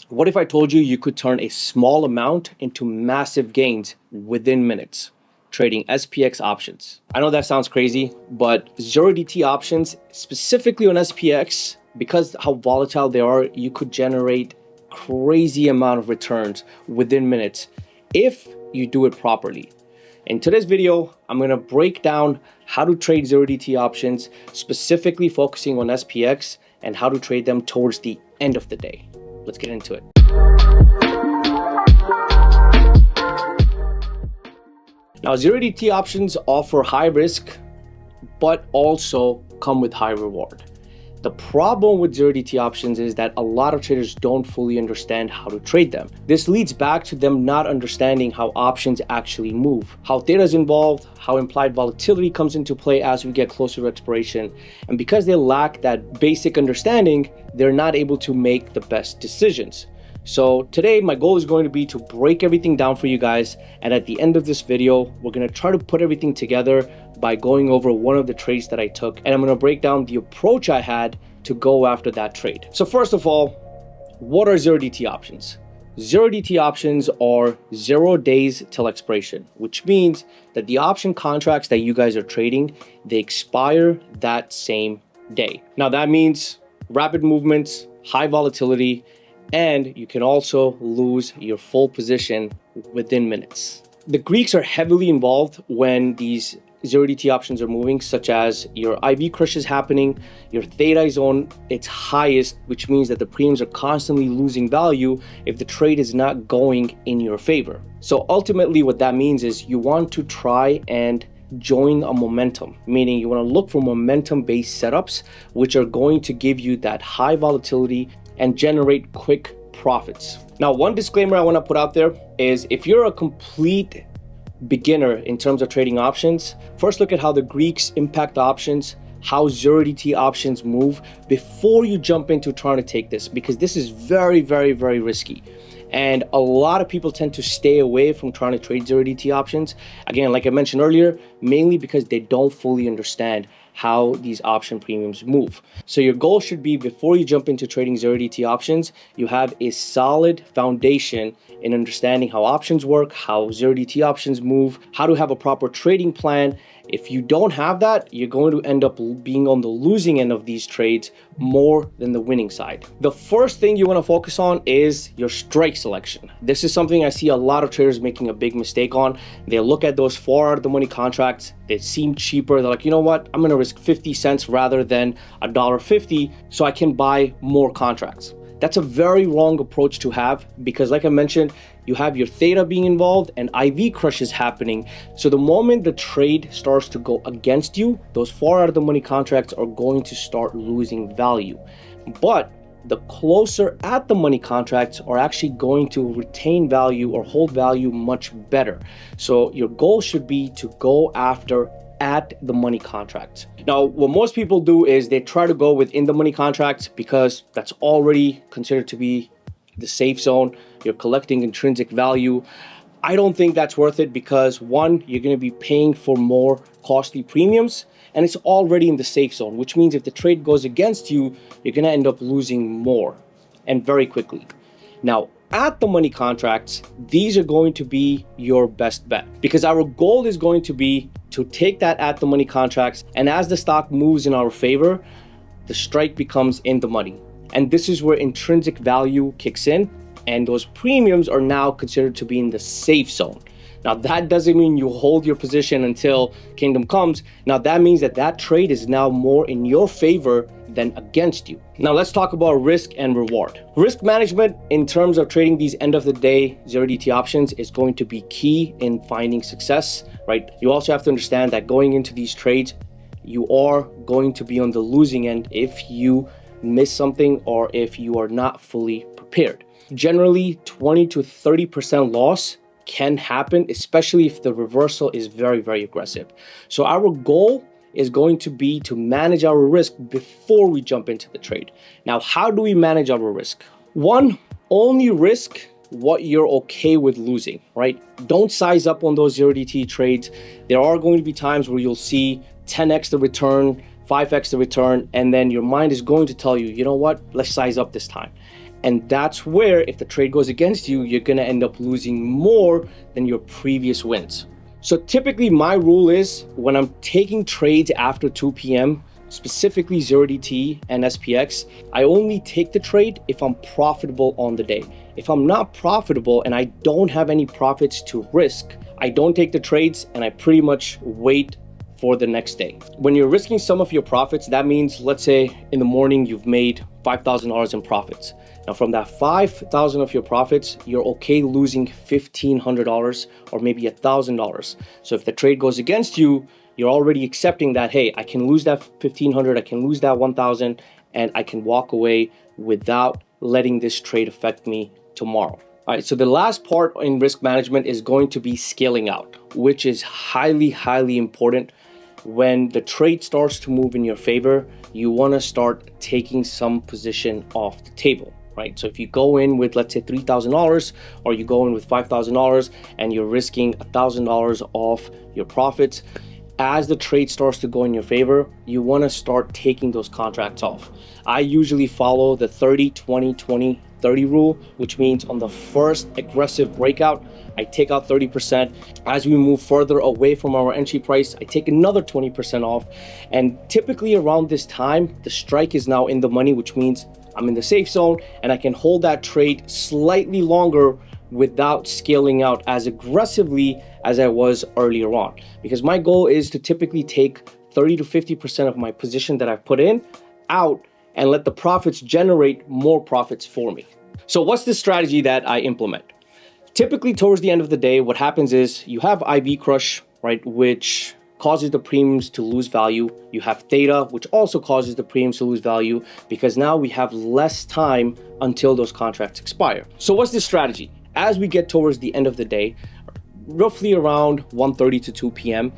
What if I told you you could turn a small amount into massive gains within minutes, trading SPX options? I know that sounds crazy, but Zero DTE options, specifically on SPX, because how volatile they are, you could generate crazy amount of returns within minutes if you do it properly. In today's video, I'm going to break down how to trade Zero DTE options, specifically focusing on SPX and how to trade them towards the end of the day. Let's get into it. Now, Zero DTE options offer high risk, but also come with high reward. The problem with Zero DTE options is that a lot of traders don't fully understand how to trade them. This leads back to them not understanding how options actually move, how theta is involved, how implied volatility comes into play as we get closer to expiration. And because they lack that basic understanding, they're not able to make the best decisions. So today, my goal is going to be to break everything down for you guys. And at the end of this video, we're going to try to put everything together by going over one of the trades that I took. And I'm going to break down the approach I had to go after that trade. So first of all, what are Zero DTE options? Zero DTE options are 0 days till expiration, which means that the option contracts that you guys are trading, they expire that same day. Now that means rapid movements, high volatility, and you can also lose your full position within minutes. The Greeks are heavily involved when these Zero DTE options are moving, such as your IV crush is happening, your theta is on its highest, which means that the premiums are constantly losing value if the trade is not going in your favor. So ultimately what that means is you want to try and join a momentum, meaning you want to look for momentum-based setups, which are going to give you that high volatility and generate quick profits. Now, one disclaimer I want to put out there is if you're a complete beginner in terms of trading options, first look at how the Greeks impact options, how Zero DTE options move before you jump into trying to take this, because this is very, very, very risky. And a lot of people tend to stay away from trying to trade Zero DTE options. Again, like I mentioned earlier, mainly because they don't fully understand how these option premiums move. So your goal should be, before you jump into trading Zero DTE options, you have a solid foundation in understanding how options work, how Zero DTE options move, how to have a proper trading plan. If you don't have that, you're going to end up being on the losing end of these trades more than the winning side. The first thing you want to focus on is your strike selection. This is something I see a lot of traders making a big mistake on. They look at those 4 out of the money contracts, they seem cheaper. They're like, you know what, I'm going to risk 50 cents rather than $1.50 so I can buy more contracts. That's a very wrong approach to have, because like I mentioned, you have your theta being involved and IV crushes happening. So the moment the trade starts to go against you, those 4 out of the money contracts are going to start losing value. But the closer at the money contracts are actually going to retain value or hold value much better. So your goal should be to go after at the money contracts. Now, what most people do is they try to go within the money contracts because that's already considered to be the safe zone. You're collecting intrinsic value. I don't think that's worth it, because one, you're going to be paying for more costly premiums, and it's already in the safe zone, which means if the trade goes against you, you're going to end up losing more and very quickly. Now, at the money contracts, these are going to be your best bet, because our goal is going to be to take that at the money contracts, and as the stock moves in our favor, the strike becomes in the money. And this is where intrinsic value kicks in, and those premiums are now considered to be in the safe zone. Now, that doesn't mean you hold your position until kingdom comes. Now, that means that that trade is now more in your favor than against you. Now, let's talk about risk and reward. Risk management in terms of trading these end of the day Zero DTE options is going to be key in finding success, right? You also have to understand that going into these trades, you are going to be on the losing end if you miss something or if you are not fully prepared. Generally, 20 to 30% loss can happen, especially if the reversal is very, very aggressive. So our goal is going to be to manage our risk before we jump into the trade. Now, how do we manage our risk? One, only risk what you're okay with losing, right? Don't size up on those Zero DTE trades. There are going to be times where you'll see 10x the return, 5x the return, and then your mind is going to tell you, you know what, let's size up this time. And that's where, if the trade goes against you, you're gonna end up losing more than your previous wins. So typically my rule is when I'm taking trades after 2 p.m., specifically Zero DTE and SPX, I only take the trade if I'm profitable on the day. If I'm not profitable and I don't have any profits to risk, I don't take the trades and I pretty much wait for the next day. When you're risking some of your profits, that means, let's say in the morning you've made $5,000 in profits. Now from that $5,000 of your profits, you're okay losing $1,500 or maybe $1,000. So if the trade goes against you, you're already accepting that, hey, I can lose that 1,500, I can lose that 1,000, and I can walk away without letting this trade affect me tomorrow. All right, so the last part in risk management is going to be scaling out, which is highly, highly important. When the trade starts to move in your favor, you want to start taking some position off the table, right? So if you go in with, let's say, $3,000, or you go in with $5,000 and you're risking $1,000 off your profits, as the trade starts to go in your favor, you want to start taking those contracts off. I usually follow the 30-20-20-30 rule, which means on the first aggressive breakout, I take out 30%. As we move further away from our entry price, I take another 20% off. And typically around this time, the strike is now in the money, which means I'm in the safe zone and I can hold that trade slightly longer without scaling out as aggressively as I was earlier on. Because my goal is to typically take 30 to 50% of my position that I've put in out and let the profits generate more profits for me. So what's the strategy that I implement? Typically towards the end of the day, what happens is you have IV crush, right, which causes the premiums to lose value. You have theta, which also causes the premiums to lose value because now we have less time until those contracts expire. So what's the strategy? As we get towards the end of the day, roughly around 1:30 to 2 p.m.,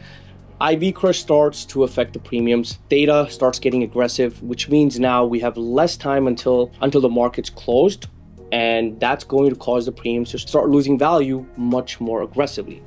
IV crush starts to affect the premiums. Theta starts getting aggressive, which means now we have less time until the market's closed, and that's going to cause the premiums to start losing value much more aggressively.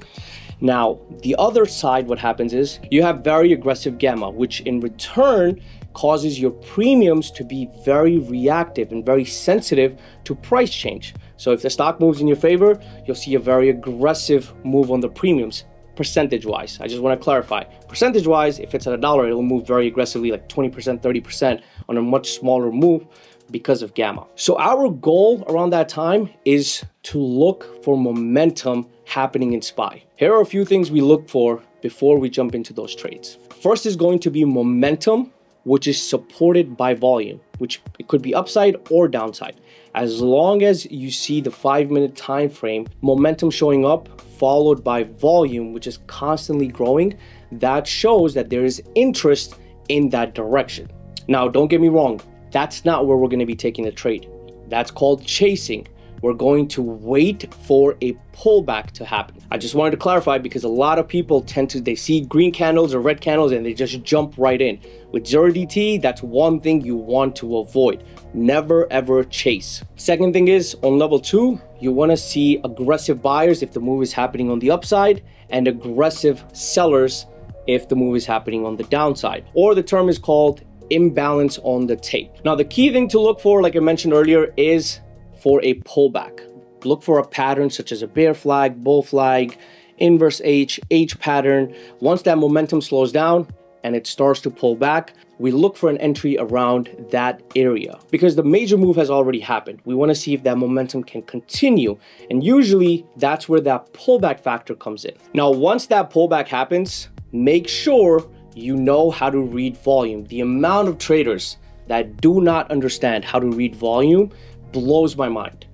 Now, the other side, what happens is you have very aggressive gamma, which in return causes your premiums to be very reactive and very sensitive to price change. So if the stock moves in your favor, you'll see a very aggressive move on the premiums, percentage-wise. I just want to clarify. Percentage-wise, if it's at $1, it'll move very aggressively, like 20%, 30% on a much smaller move because of gamma. So our goal around that time is to look for momentum happening in SPY. Here are a few things we look for before we jump into those trades. First is going to be momentum, which is supported by volume, which it could be upside or downside. As long as you see the 5-minute time frame, momentum showing up, followed by volume, which is constantly growing, that shows that there is interest in that direction. Now, don't get me wrong, that's not where we're going to be taking the trade. That's called chasing. We're going to wait for a pullback to happen. I just wanted to clarify because a lot of people they see green candles or red candles and they just jump right in. With Zero DTE, that's one thing you want to avoid. Never ever chase. Second thing is on level 2, you want to see aggressive buyers if the move is happening on the upside and aggressive sellers if the move is happening on the downside. Or the term is called imbalance on the tape. Now, the key thing to look for, like I mentioned earlier, is for a pullback. Look for a pattern such as a bear flag, bull flag, inverse H pattern. Once that momentum slows down and it starts to pull back, we look for an entry around that area because the major move has already happened. We want to see if that momentum can continue. And usually that's where that pullback factor comes in. Now, once that pullback happens, make sure you know how to read volume. The amount of traders that do not understand how to read volume blows my mind.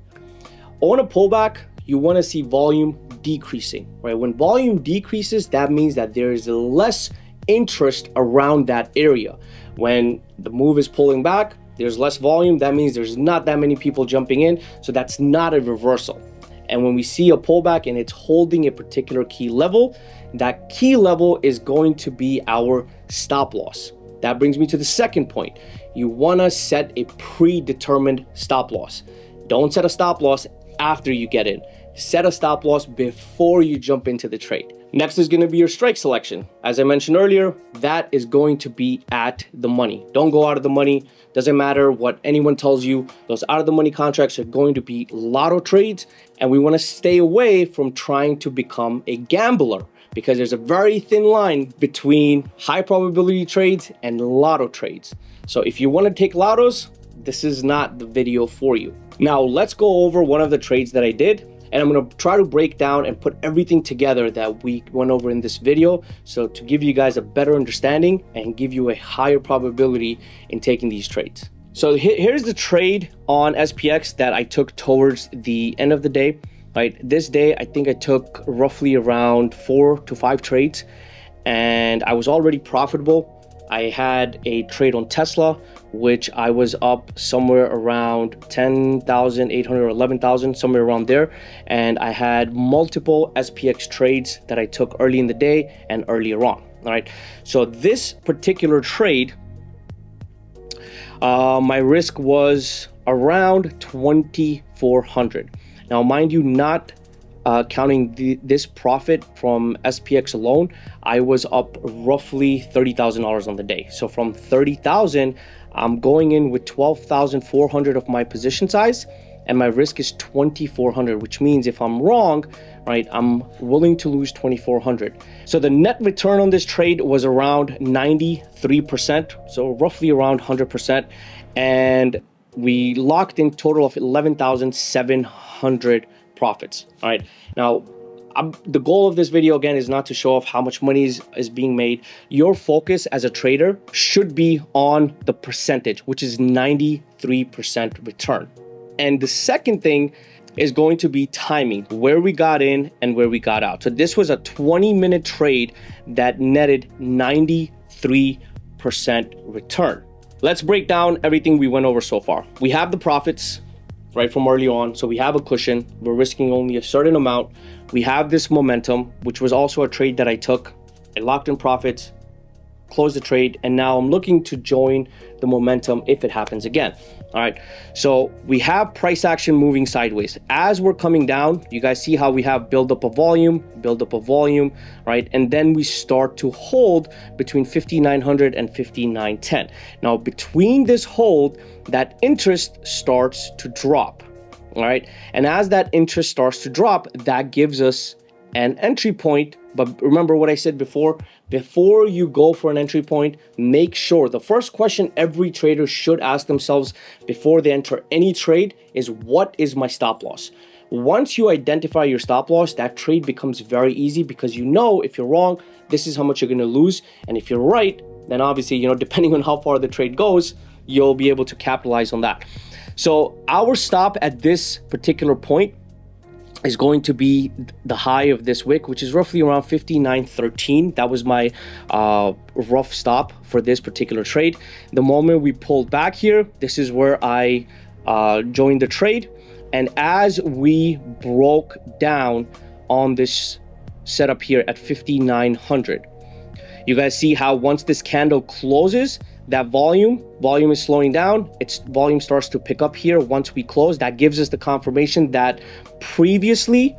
On a pullback, you want to see volume decreasing, right? When volume decreases, that means that there is less interest around that area. When the move is pulling back, there's less volume. That means there's not that many people jumping in. So that's not a reversal. And when we see a pullback and it's holding a particular key level, that key level is going to be our stop loss. That brings me to the second point. You want to set a predetermined stop loss. Don't set a stop loss after you get in. Set a stop loss before you jump into the trade. Next is going to be your strike selection. As I mentioned earlier, that is going to be at the money. Don't go out of the money. Doesn't matter what anyone tells you. Those out of the money contracts are going to be lotto trades, and we want to stay away from trying to become a gambler, because there's a very thin line between high probability trades and lotto trades. So if you want to take lottos, this is not the video for you. Now let's go over one of the trades that I did, and I'm going to try to break down and put everything together that we went over in this video, so to give you guys a better understanding and give you a higher probability in taking these trades. So here's the trade on SPX that I took towards the end of the day. Right, this day I think I took roughly around 4 to 5 trades, and I was already profitable. I had a trade on Tesla, which I was up somewhere around 10,800 or 11,000, somewhere around there. And I had multiple SPX trades that I took early in the day and earlier on. All right, so this particular trade, my risk was around 2,400. Now, mind you, not counting this profit from SPX alone, I was up roughly $30,000 on the day. So from 30,000, I'm going in with 12,400 of my position size, and my risk is 2,400, which means if I'm wrong, right, I'm willing to lose 2,400. So the net return on this trade was around 93%, so roughly around 100%, and we locked in total of 11,700 profits. All right, now the goal of this video again is not to show off how much money is being made. Your focus as a trader should be on the percentage, which is 93% return. And the second thing is going to be timing, where we got in and where we got out. So this was a 20-minute trade that netted 93% return. Let's break down everything we went over so far. We have the profits right from early on, so we have a cushion. We're risking only a certain amount. We have this momentum, which was also a trade that I took. I locked in profits, closed the trade, and now I'm looking to join the momentum if it happens again. All right, so we have price action moving sideways. As we're coming down, you guys see how we have build up a volume, right? And then we start to hold between 5,900 and 5,910. Now, between this hold, that interest starts to drop, all right? And as that interest starts to drop, that gives us an entry point. But remember what I said before you go for an entry point, make sure the first question every trader should ask themselves before they enter any trade is, what is my stop loss? Once you identify your stop loss, that trade becomes very easy, because you know if you're wrong, this is how much you're going to lose. And if you're right, then obviously, you know, depending on how far the trade goes, you'll be able to capitalize on that. So our stop at this particular point is going to be the high of this wick, which is roughly around 59.13. That was my rough stop for this particular trade. The moment we pulled back here, this is where I joined the trade. And as we broke down on this setup here at 5,900, you guys see how once this candle closes, that volume is slowing down. Its volume starts to pick up here once we close. That gives us the confirmation that previously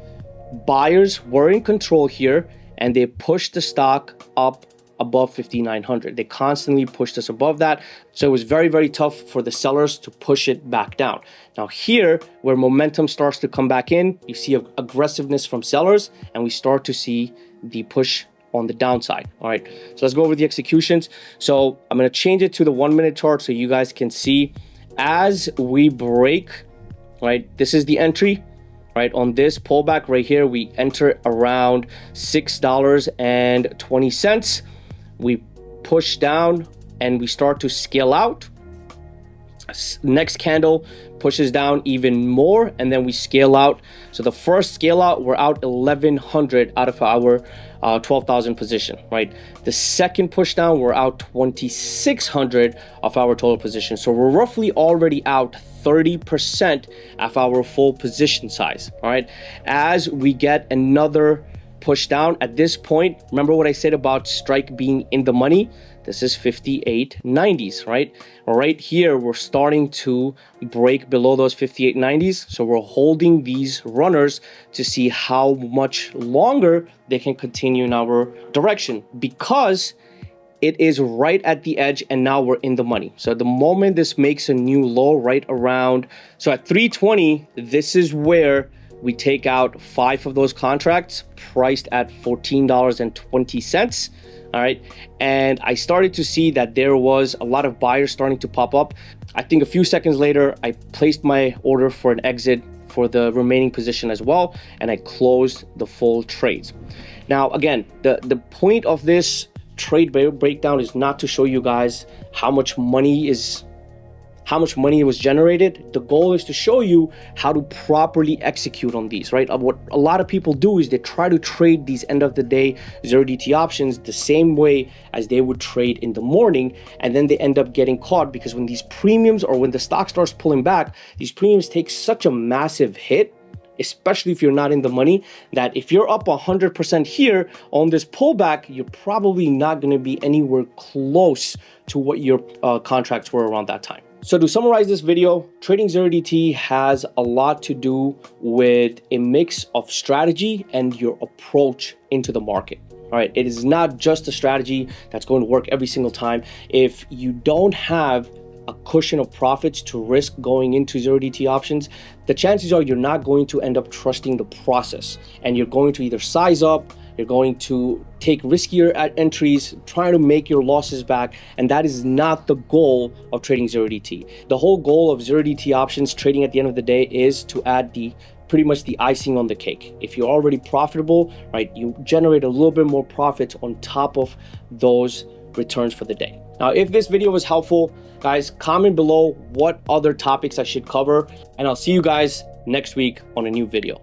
buyers were in control here, and they pushed the stock up above 5,900. They constantly pushed us above that. So it was very, very tough for the sellers to push it back down. Now here, where momentum starts to come back in, you see aggressiveness from sellers, and we start to see the push on the downside. All right, so let's go over the executions. So I'm going to change it to the 1 minute chart so you guys can see as we break, right? This is the entry, right? On this pullback right here, we enter around $6.20. We push down and we start to scale out. Next candle pushes down even more, and then we scale out. So the first scale out, we're out 1,100 out of our 12,000 position, right? The second push down, we're out 2,600 of our total position. So we're roughly already out 30% of our full position size, all right? As we get another push down at this point, remember what I said about strike being in the money? This is 58.90s, right? Right here, we're starting to break below those 58.90s. So we're holding these runners to see how much longer they can continue in our direction, because it is right at the edge and now we're in the money. So at the moment this makes a new low right around, so at 320, this is where we take out 5 of those contracts priced at $14.20. All right. And I started to see that there was a lot of buyers starting to pop up. I think a few seconds later, I placed my order for an exit for the remaining position as well, and I closed the full trades. Now, again, the point of this trade breakdown is not to show you guys how much money was generated. The goal is to show you how to properly execute on these, right? What a lot of people do is they try to trade these end of the day 0 DTE options the same way as they would trade in the morning, and then they end up getting caught because when these premiums, or when the stock starts pulling back, these premiums take such a massive hit, especially if you're not in the money, that if you're up 100% here on this pullback, you're probably not going to be anywhere close to what your contracts were around that time. So to summarize this video, trading 0 DTE has a lot to do with a mix of strategy and your approach into the market. All right, it is not just a strategy that's going to work every single time. If you don't have a cushion of profits to risk going into 0 DTE options, the chances are you're not going to end up trusting the process, and you're going to either size up, you're going to take riskier entries, trying to make your losses back, and that is not the goal of trading 0 DTE. The whole goal of 0 DTE options trading at the end of the day is to add pretty much the icing on the cake. If you're already profitable, right, you generate a little bit more profits on top of those returns for the day. Now, if this video was helpful, guys, comment below what other topics I should cover, and I'll see you guys next week on a new video.